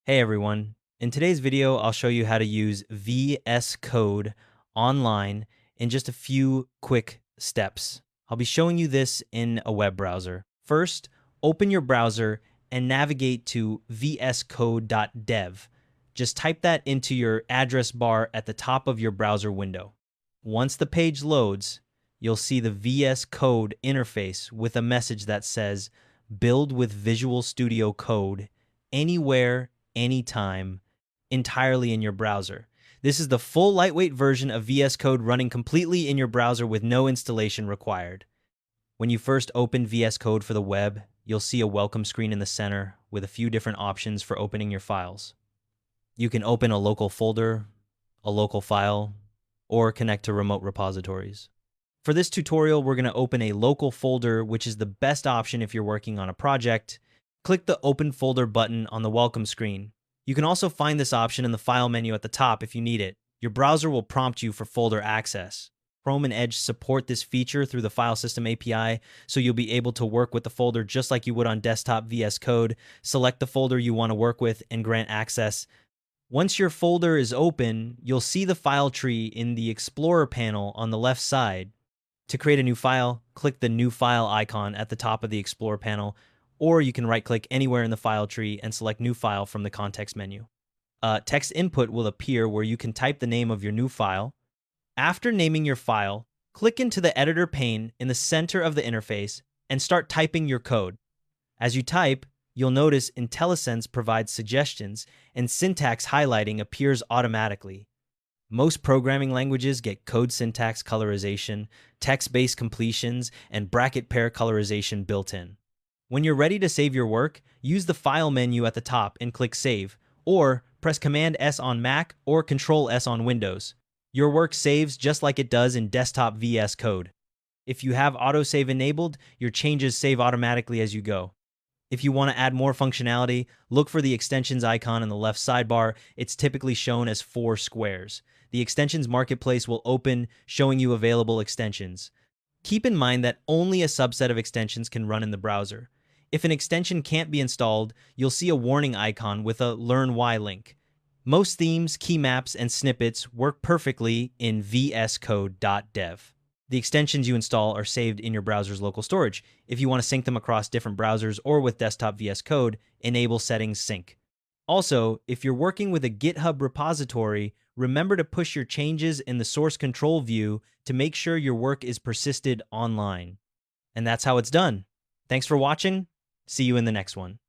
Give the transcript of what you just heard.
Hey everyone, in today's video I'll show you how to use VS Code online in just a few quick steps. I'll be showing you this in a web browser. First, open your browser and navigate to vscode.dev. Just type that into your address bar at the top of your browser window. Once the page loads, you'll see the VS Code interface with a message that says, "Build with Visual Studio Code anywhere, anytime, entirely in your browser." This is the full lightweight version of VS Code running completely in your browser with no installation required. When you first open VS Code for the web, you'll see a welcome screen in the center with a few different options for opening your files. You can open a local folder, a local file, or connect to remote repositories. For this tutorial, we're going to open a local folder, which is the best option if you're working on a project. Click the Open Folder button on the welcome screen. You can also find this option in the File menu at the top if you need it. Your browser will prompt you for folder access. Chrome and Edge support this feature through the File System API, so you'll be able to work with the folder just like you would on desktop VS Code. Select the folder you want to work with and grant access. Once your folder is open, you'll see the file tree in the Explorer panel on the left side. To create a new file, click the New File icon at the top of the Explorer panel, or you can right-click anywhere in the file tree and select New File from the context menu. Text input will appear where you can type the name of your new file. After naming your file, click into the editor pane in the center of the interface and start typing your code. As you type, you'll notice IntelliSense provides suggestions and syntax highlighting appears automatically. Most programming languages get code syntax colorization, text-based completions, and bracket pair colorization built in. When you're ready to save your work, use the File menu at the top and click Save, or press Command-S on Mac or Control-S on Windows. Your work saves just like it does in desktop VS Code. If you have autosave enabled, your changes save automatically as you go. If you want to add more functionality, look for the extensions icon in the left sidebar. It's typically shown as 4 squares. The extensions marketplace will open, showing you available extensions. Keep in mind that only a subset of extensions can run in the browser. If an extension can't be installed, you'll see a warning icon with a Learn Why link. Most themes, key maps, and snippets work perfectly in vscode.dev. The extensions you install are saved in your browser's local storage. If you want to sync them across different browsers or with desktop VS Code, enable Settings Sync. Also, if you're working with a GitHub repository, remember to push your changes in the source control view to make sure your work is persisted online. And that's how it's done. Thanks for watching. See you in the next one.